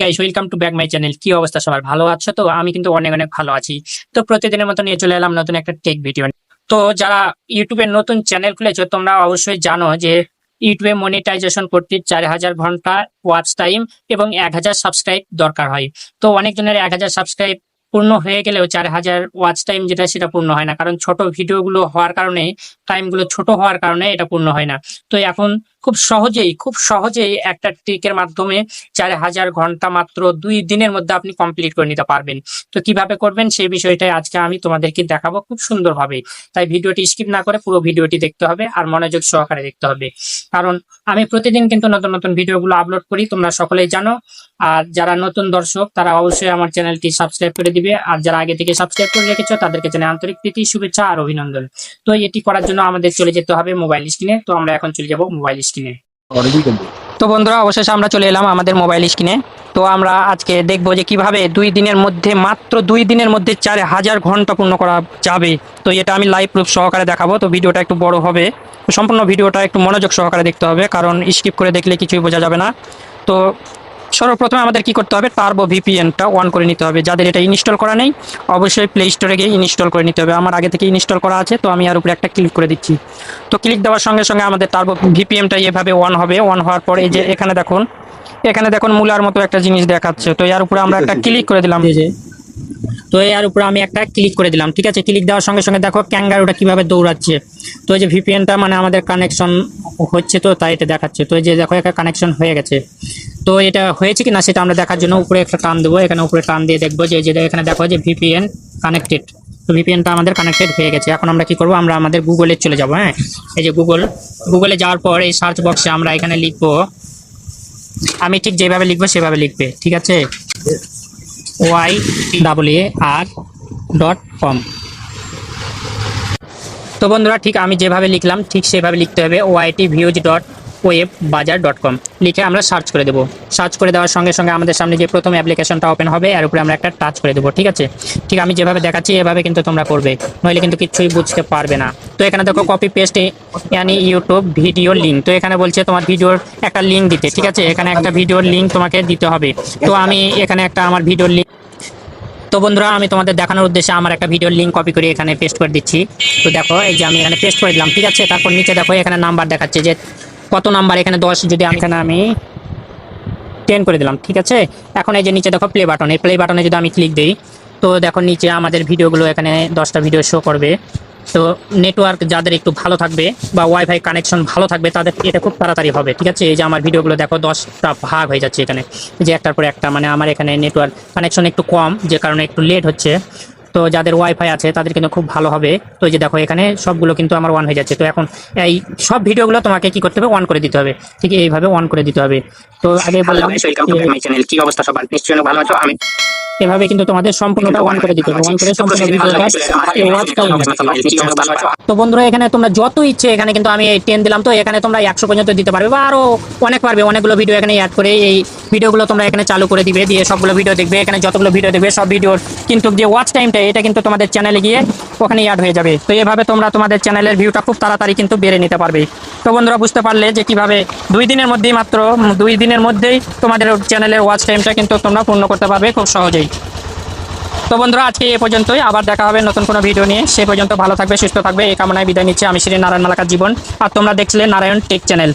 Guys, welcome to back my channel. কি অবস্থা সবার? ভালো আছো তো? আমি কিন্তু অনেক অনেক ভালো আছি। তো প্রতিদিনের মতো নিয়ে চলে এলাম নতুন একটা টেক ভিডিও। তো যারা ইউটিউবে নতুন চ্যানেল খুলেছো তোমরা অবশ্যই জানো যে ইউটিউবে মনিটাইজেশন করতে 4000 ঘন্টা ওয়াচ টাইম এবং 1000 সাবস্ক্রাইব দরকার হয়। তো অনেকজনের 1000 সাবস্ক্রাইব পূর্ণ হয়ে গেলেও 4000 ওয়াচ টাইম যেটা সেটা পূর্ণ হয় না, কারণ ছোট ভিডিওগুলো হওয়ার কারণে, টাইমগুলো ছোট হওয়ার কারণে এটা পূর্ণ হয় না। তো এখন খুব সহজেই একটা ট্রিকের মাধ্যমে 4000 ঘন্টা মাত্র 2 দিনের মধ্যে আপনি কমপ্লিট করে নিতে পারবেন। তো কিভাবে করবেন সেই বিষয়টাই আজকে আমি তোমাদেরকে দেখাবো খুব সুন্দরভাবে। তাই ভিডিওটি স্কিপ না করে পুরো ভিডিওটি দেখতে হবে আর মনোযোগ সহকারে দেখতে হবে, কারণ আমি প্রতিদিন কিন্তু নতুন নতুন ভিডিওগুলো আপলোড করি, তোমরা সকলেই জানো। আর যারা নতুন দর্শক তারা অবশ্যই আমার চ্যানেলটি সাবস্ক্রাইব করে দিবে, আর যারা আগে থেকে সাবস্ক্রাইব করে রেখেছো তাদেরকে জানাই আন্তরিক প্রীতি, শুভেচ্ছা আর অভিনন্দন। তো এটি করার জন্য আমাদের চলে যেতে হবে মোবাইল স্ক্রিনে। তো আমরা এখন চলে যাব মোবাইল স্ক্রিনে। তো বন্ধুরা, অবশেষে আমরা চলে এলাম আমাদের মোবাইল স্ক্রিনে। তো আমরা আজকে দেখবো যে কিভাবে 2 দিনের মধ্যে, মাত্র 2 দিনের মধ্যে 4000 ঘন্টা পূর্ণ করা যাবে। তো এটা আমি লাইভ প্রুফ সহকারে দেখাবো। তো ভিডিওটা একটু বড় হবে, সম্পূর্ণ ভিডিওটা একটু মনোযোগ সহকারে দেখতে হবে, কারণ স্কিপ করে দেখলে কিছুই বোঝা যাবে না। তো সর্বপ্রথমে আমাদের কি করতে হবে, টার্বো ভিপিএনটা অন করে নিতে হবে। যাদের এটা ইনস্টল করা নেই অবশ্যই প্লে স্টোরে গিয়ে ইনস্টল করে নিতে হবে। আমার আগে থেকে ইনস্টল করা আছে, তো আমি আর উপরে একটা ক্লিক করে দিচ্ছি। তো ক্লিক দেওয়ার সঙ্গে সঙ্গে আমাদের টার্বো ভিপিএনটা এভাবে অন হবে। অন হওয়ার পর এই যে এখানে দেখুন মূলার মতো একটা জিনিস দেখাচ্ছে। তো এর উপরে আমরা একটা ক্লিক করে দিলাম। তো এর উপরে আমি একটা ক্লিক করে দিলাম, ঠিক আছে। ক্লিক দেওয়ার সঙ্গে সঙ্গে দেখো ক্যাঙ্গারুটা কিভাবে দৌড়াচ্ছে। তো এই যে ভিপিএনটা মানে আমাদের কানেকশন হচ্ছে, তো তাই এটা দেখাচ্ছে। তো এই যে দেখো একটা কানেকশন হয়ে গেছে। তো এটা হয়েছে কি না সেটা আমরা দেখার জন্য উপরে একটা টান দেবো। এখানে উপরে টান দিয়ে দেখবো যে এখানে দেখো যে ভিপিএন কানেক্টেড। তো ভিপিএনটা আমাদের কানেক্টেড হয়ে গেছে। এখন আমরা কি করব, আমরা আমাদের গুগলে চলে যাব। হ্যাঁ, এই যে গুগলে যাওয়ার পর এই সার্চ বক্সে আমরা এখানে লিখবো, আমি ঠিক যেভাবে লিখবো সেভাবে লিখবে, ঠিক আছে, YAR.com। তো বন্ধুরা, ঠিক আমি যেভাবে লিখলাম ঠিক সেভাবে লিখতে হবে, ytviews.webbazaar.com লিখে আমরা সার্চ করে দেবো। সার্চ করে দেওয়ার সঙ্গে সঙ্গে আমাদের সামনে যে প্রথম অ্যাপ্লিকেশনটা ওপেন হবে এর উপরে আমরা একটা টাচ করে দেবো, ঠিক আছে। ঠিক আমি যেভাবে দেখাচ্ছি এভাবে কিন্তু তোমরা করবে, নইলে কিন্তু কিছুই বুঝতে পারবে না। তো এখানে দেখো কপি পেস্ট ইয়ানি ইউটিউব ভিডিও লিঙ্ক। তো এখানে বলছে তোমার ভিডিওর একটা লিঙ্ক দিতে, ঠিক আছে। এখানে একটা ভিডিওর লিঙ্ক তোমাকে দিতে হবে। তো আমি এখানে একটা আমার ভিডিওর লিঙ্ক, তো বন্ধুরা আমি তোমাদের দেখানোর উদ্দেশ্যে আমার একটা ভিডিওর লিঙ্ক কপি করে এখানে পেস্ট করে দিচ্ছি। তো দেখো এই যে আমি এখানে পেস্ট করে দিলাম, ঠিক আছে। তারপর নিচে দেখো এখানে নাম্বার দেখাচ্ছে যে কত নাম্বার, এখানে 10, যদি আমি এখানে 10 করে দিলাম, ঠিক আছে। এখন এই যে নিচে দেখো প্লে বাটন, এই প্লে বাটনে যদি আমি ক্লিক দিই তো দেখো নিচে আমাদের ভিডিওগুলো এখানে 10টা ভিডিও শো করবে। তো নেটওয়ার্ক যাদের একটু ভালো থাকবে বা ওয়াইফাই কানেকশন ভালো থাকবে তাদের এটা খুব তাড়াতাড়ি হবে, ঠিক আছে। এই যে আমার ভিডিওগুলো দেখো 10টা ভাগ হয়ে যাচ্ছে এখানে, যে একটার পর একটা, মানে আমার এখানে নেটওয়ার্ক কানেকশন একটু কম যে কারণে একটু লেট হচ্ছে। তো যাদের ওয়াইফাই আছে তাদের কিন্তু খুব ভালো হবে। তো এই যে দেখো এখানে সবগুলো কিন্তু আমার অন হয়ে যাচ্ছে। তো এখন এই সব ভিডিওগুলো তোমাকে কি করতে হবে, অন করে দিতে হবে, ঠিক এইভাবে অন করে দিতে হবে। তো আগে বললাম কি অবস্থা সবার, নিশ্চয়ই ভালো আছো। আমি এভাবে কিন্তু তোমাদের সম্পূর্ণটা অন করে দিতে হবে, অন করে সম্পূর্ণ ভিডিওটা ওয়াচ টাইম। তো বন্ধুরা এখানে তোমরা যত ইচ্ছে, এখানে কিন্তু আমি 10 দিলাম, তো এখানে তোমরা 100 পর্যন্ত দিতে পারবে বা আরো অনেক পারবে। অনেকগুলো ভিডিও এখানে অ্যাড করে এই ভিডিওগুলো তোমরা এখানে চালু করে দিবে, দিয়ে সবগুলো ভিডিও দেখবে। এখানে যতগুলো ভিডিও দেখবে সব ভিডিওর কিন্তু যে ওয়াচ টাইমটা এটা কিন্তু তোমাদের চ্যানেলে গিয়ে ওখানে অ্যাড হয়ে যাবে। তো এভাবে তোমরা তোমাদের চ্যানেলের ভিউটা খুব তাড়াতাড়ি কিন্তু বেড়ে নিতে পারবে। তো বন্ধুরা বুঝতে পারলে যে কিভাবে 2 দিনের মধ্যেই, মাত্র 2 দিনের মধ্যেই তোমাদের চ্যানেলের ওয়াচ টাইমটা কিন্তু তোমরা পূর্ণ করতে পারবে খুব সহজেই। তো বন্ধুরা আজকে এ পর্যন্তই, আবার দেখা হবে নতুন কোনো ভিডিও নিয়ে। সে পর্যন্ত ভালো থাকবে, সুস্থ থাকবে, এই কামনায় বিদায় নিচ্ছি। আমি শ্রী নারায়ণ মালাকার জীবন, আর তোমরা দেখছিলে নারায়ণ টেক চ্যানেল।